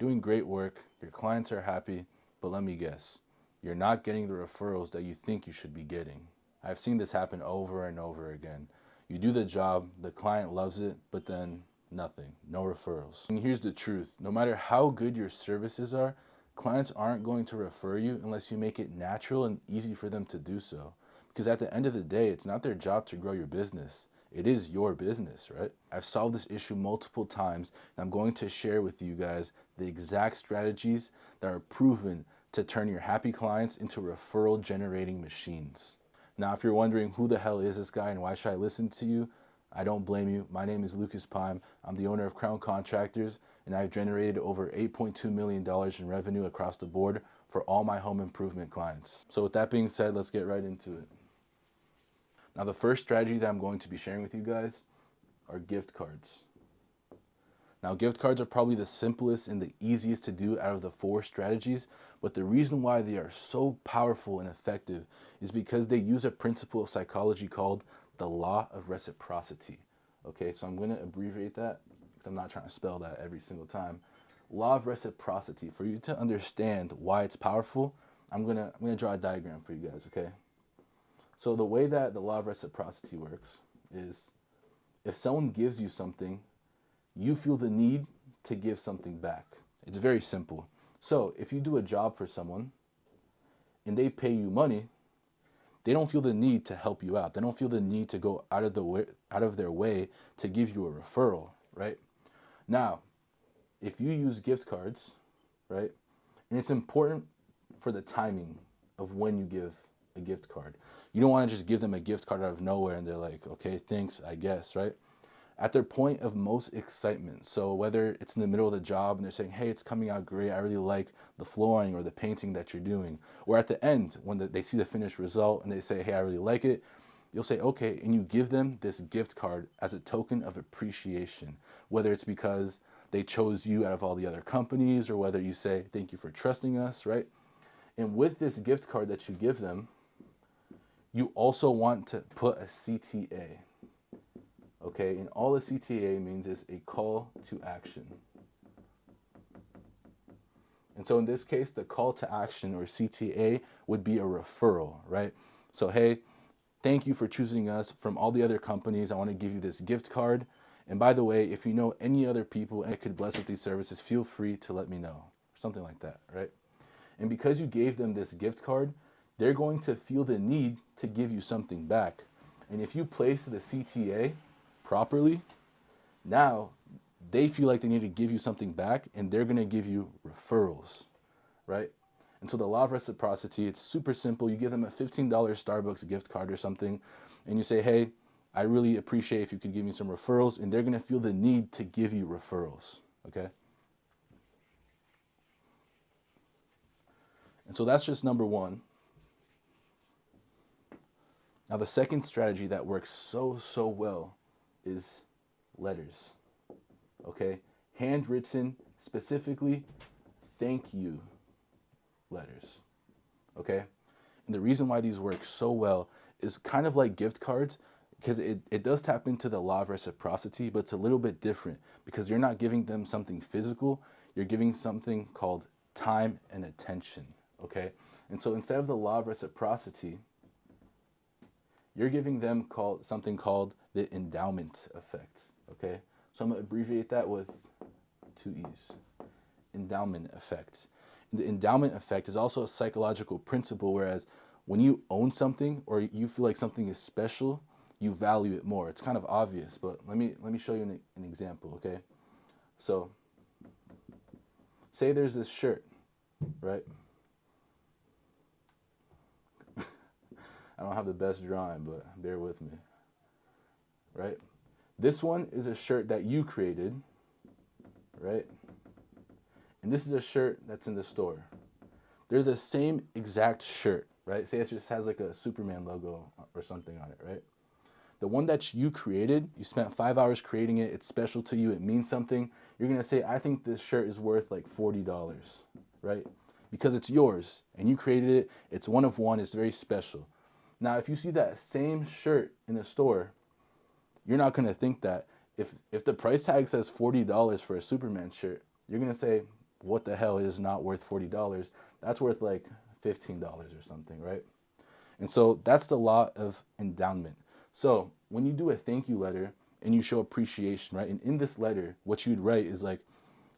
doing great work, your clients are happy, but let me guess, you're not getting the referrals that you think you should be getting. I've seen this happen over and over again. You do the job, the client loves it, but then nothing, no referrals. And here's the truth, no matter how good your services are, clients aren't going to refer you unless you make it natural and easy for them to do so. Because at the end of the day, it's not their job to grow your business. It is your business, right? I've solved this issue multiple times, and I'm going to share with you guys the exact strategies that are proven to turn your happy clients into referral generating machines. Now, if you're wondering who the hell is this guy and why should I listen to you, I don't blame you. My name is Lucas Pime. I'm the owner of Crown Contractors, and I've generated over $8.2 million in revenue across the board for all my home improvement clients. So with that being said, let's get right into it. Now, the first strategy that I'm going to be sharing with you guys are gift cards. Now, gift cards are probably the simplest and the easiest to do out of the 4 strategies, but the reason why they are so powerful and effective is because they use a principle of psychology called the law of reciprocity. Okay, so I'm going to abbreviate that because I'm not trying to spell that every single time. Law of reciprocity. For you to understand why it's powerful, I'm gonna draw a diagram for you guys, okay? So the way that the law of reciprocity works is if someone gives you something, you feel the need to give something back. It's very simple. So if you do a job for someone and they pay you money, they don't feel the need to help you out. They don't feel the need to go out of their way to give you a referral, right? Now, if you use gift cards, right, and it's important for the timing of when you give a gift card. You don't want to just give them a gift card out of nowhere and they're like, okay, thanks, I guess, right? At their point of most excitement. So whether it's in the middle of the job and they're saying, hey, it's coming out great, I really like the flooring or the painting that you're doing. Or at the end, when they see the finished result and they say, hey, I really like it, you'll say, okay, and you give them this gift card as a token of appreciation. Whether it's because they chose you out of all the other companies or whether you say, thank you for trusting us, right? And with this gift card that you give them, you also want to put a CTA. Okay, and all a CTA means is a call to action. And so in this case, the call to action or CTA would be a referral, right? So, hey, thank you for choosing us from all the other companies. I want to give you this gift card. And by the way, if you know any other people and could bless with these services, feel free to let me know, or something like that, right? And because you gave them this gift card, they're going to feel the need to give you something back. And if you place the CTA properly, now they feel like they need to give you something back and they're going to give you referrals, right? And so the law of reciprocity, it's super simple. You give them a $15 Starbucks gift card or something and you say, hey, I really appreciate if you could give me some referrals, and they're going to feel the need to give you referrals, okay? And so that's just number 1. Now the second strategy that works so well is letters, okay? Handwritten, specifically, thank you letters, okay? And the reason why these work so well is kind of like gift cards, because it does tap into the law of reciprocity, but it's a little bit different because you're not giving them something physical, you're giving something called time and attention, okay? And so instead of the law of reciprocity, you're giving them something called the endowment effect, okay? So I'm going to abbreviate that with 2 E's, endowment effect. And the endowment effect is also a psychological principle, whereas when you own something or you feel like something is special, you value it more. It's kind of obvious, but let me show you an example, okay? So say there's this shirt, right? I don't have the best drawing, but bear with me, right? This one is a shirt that you created, right? And this is a shirt that's in the store. They're the same exact shirt, right? Say it just has like a Superman logo or something on it, right? The one that you created, you spent 5 hours creating it, it's special to you, it means something. You're gonna say, I think this shirt is worth like $40, right? Because it's yours and you created it, it's one of one, it's very special. Now, if you see that same shirt in the store, you're not gonna think that. If the price tag says $40 for a Superman shirt, you're gonna say, what the hell is not worth $40? That's worth like $15 or something, right? And so that's the law of endowment. So when you do a thank you letter and you show appreciation, right? And in this letter, what you'd write is like,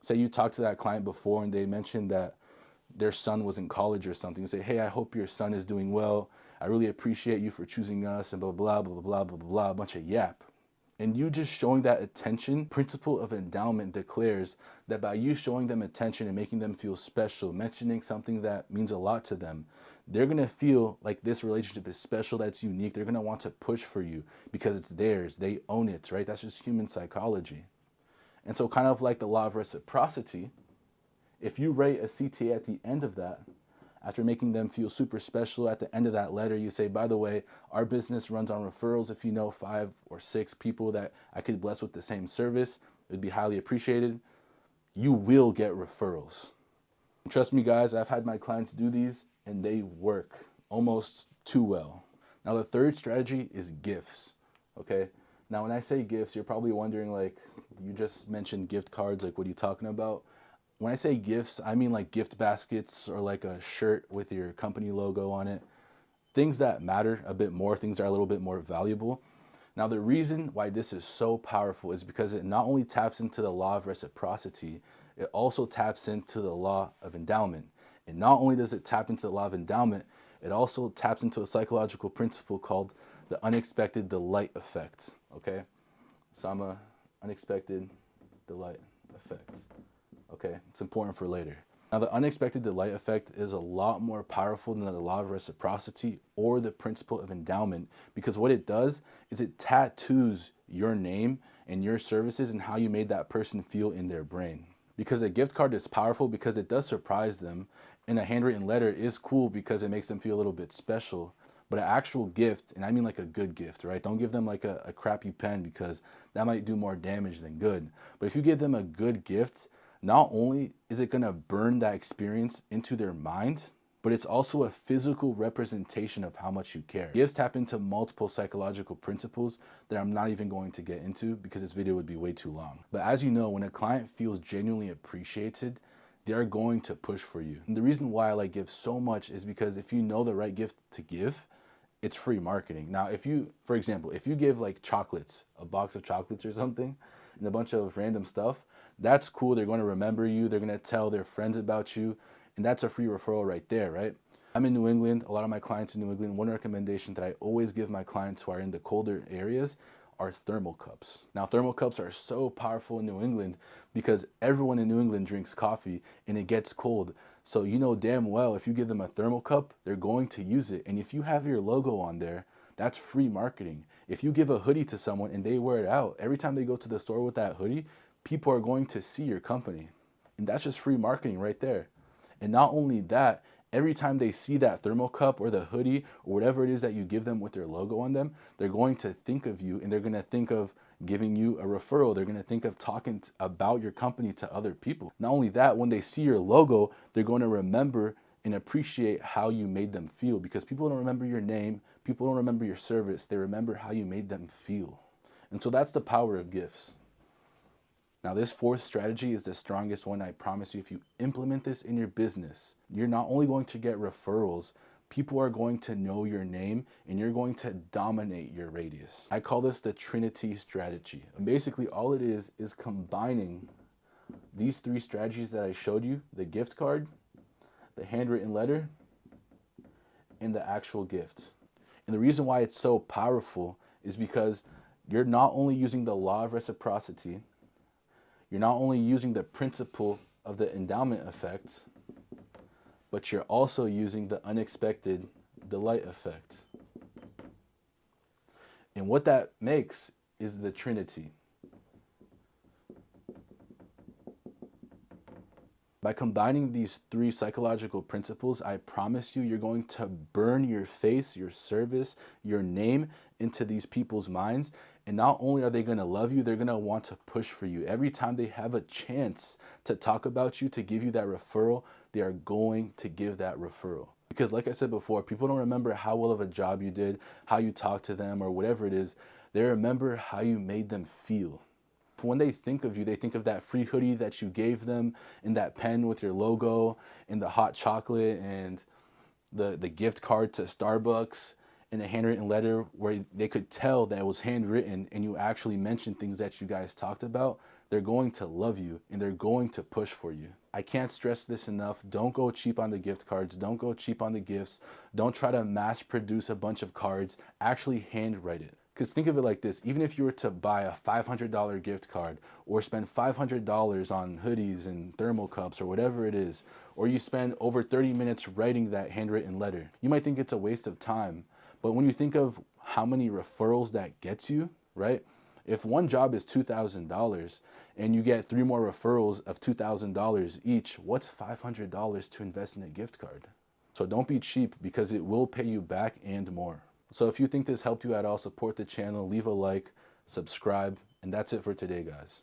say you talked to that client before and they mentioned that their son was in college or something. You say, hey, I hope your son is doing well. I really appreciate you for choosing us, and blah, blah, blah, blah, blah, blah, blah, a bunch of yap. And you just showing that attention, principle of endowment declares that by you showing them attention and making them feel special, mentioning something that means a lot to them, they're gonna feel like this relationship is special, that's unique. They're gonna want to push for you because it's theirs. They own it, right? That's just human psychology. And so kind of like the law of reciprocity, if you write a CTA at the end of that, after making them feel super special, at the end of that letter, you say, by the way, our business runs on referrals. If you know 5 or 6 people that I could bless with the same service, it would be highly appreciated. You will get referrals. Trust me, guys, I've had my clients do these and they work almost too well. Now, the third strategy is gifts, okay? Now, when I say gifts, you're probably wondering, like, you just mentioned gift cards, like, what are you talking about? When I say gifts, I mean like gift baskets or like a shirt with your company logo on it. Things that matter a bit more, things that are a little bit more valuable. Now, the reason why this is so powerful is because it not only taps into the law of reciprocity, it also taps into the law of endowment. And not only does it tap into the law of endowment, it also taps into a psychological principle called the unexpected delight effect, okay? So I'm a unexpected delight effect. Okay, it's important for later. Now, the unexpected delight effect is a lot more powerful than the law of reciprocity or the principle of endowment, because what it does is it tattoos your name and your services and how you made that person feel in their brain. Because a gift card is powerful because it does surprise them, and a handwritten letter is cool because it makes them feel a little bit special. But an actual gift, and I mean like a good gift, right? Don't give them like a crappy pen because that might do more damage than good. But if you give them a good gift, not only is it gonna burn that experience into their mind, but it's also a physical representation of how much you care. Gifts tap into multiple psychological principles that I'm not even going to get into because this video would be way too long. But as you know, when a client feels genuinely appreciated, they're going to push for you. And the reason why I like gifts so much is because if you know the right gift to give, it's free marketing. Now, if you, for example, if you give like chocolates, a box of chocolates or something, and a bunch of random stuff, that's cool. They're going to remember you. They're going to tell their friends about you. And that's a free referral right there, right? I'm in New England. A lot of my clients in New England, one recommendation that I always give my clients who are in the colder areas are thermal cups. Now, thermal cups are so powerful in New England because everyone in New England drinks coffee and it gets cold. So you know damn well if you give them a thermal cup, they're going to use it. And if you have your logo on there, that's free marketing. If you give a hoodie to someone and they wear it out, every time they go to the store with that hoodie, people are going to see your company. And that's just free marketing right there. And not only that, every time they see that thermal cup or the hoodie or whatever it is that you give them with their logo on them, they're going to think of you and they're going to think of giving you a referral. They're going to think of talking about your company to other people. Not only that, when they see your logo, they're going to remember and appreciate how you made them feel, because people don't remember your name, people don't remember your service, they remember how you made them feel. And so that's the power of gifts. Now, this fourth strategy is the strongest one. I promise you, if you implement this in your business, you're not only going to get referrals, people are going to know your name and you're going to dominate your radius. I call this the Trinity strategy. And basically, all it is combining these 3 strategies that I showed you: the gift card, the handwritten letter, and the actual gift. And the reason why it's so powerful is because you're not only using the law of reciprocity, you're not only using the principle of the endowment effect, but you're also using the unexpected delight effect. And what that makes is the Trinity. By combining these 3 psychological principles, I promise you, you're going to burn your face, your service, your name into these people's minds. And not only are they going to love you, they're going to want to push for you. Every time they have a chance to talk about you, to give you that referral, they are going to give that referral. Because like I said before, people don't remember how well of a job you did, how you talked to them, or whatever it is. They remember how you made them feel. When they think of you, they think of that free hoodie that you gave them, and that pen with your logo, and the hot chocolate, and the gift card to Starbucks, and a handwritten letter where they could tell that it was handwritten and you actually mentioned things that you guys talked about. They're going to love you and they're going to push for you. I can't stress this enough. Don't go cheap on the gift cards. Don't go cheap on the gifts. Don't try to mass produce a bunch of cards. Actually handwrite it. Because think of it like this, even if you were to buy a $500 gift card or spend $500 on hoodies and thermal cups or whatever it is, or you spend over 30 minutes writing that handwritten letter, you might think it's a waste of time. But when you think of how many referrals that gets you, right? If one job is $2,000 and you get 3 more referrals of $2,000 each, what's $500 to invest in a gift card? So don't be cheap, because it will pay you back and more. So if you think this helped you at all, support the channel, leave a like, subscribe, and that's it for today, guys.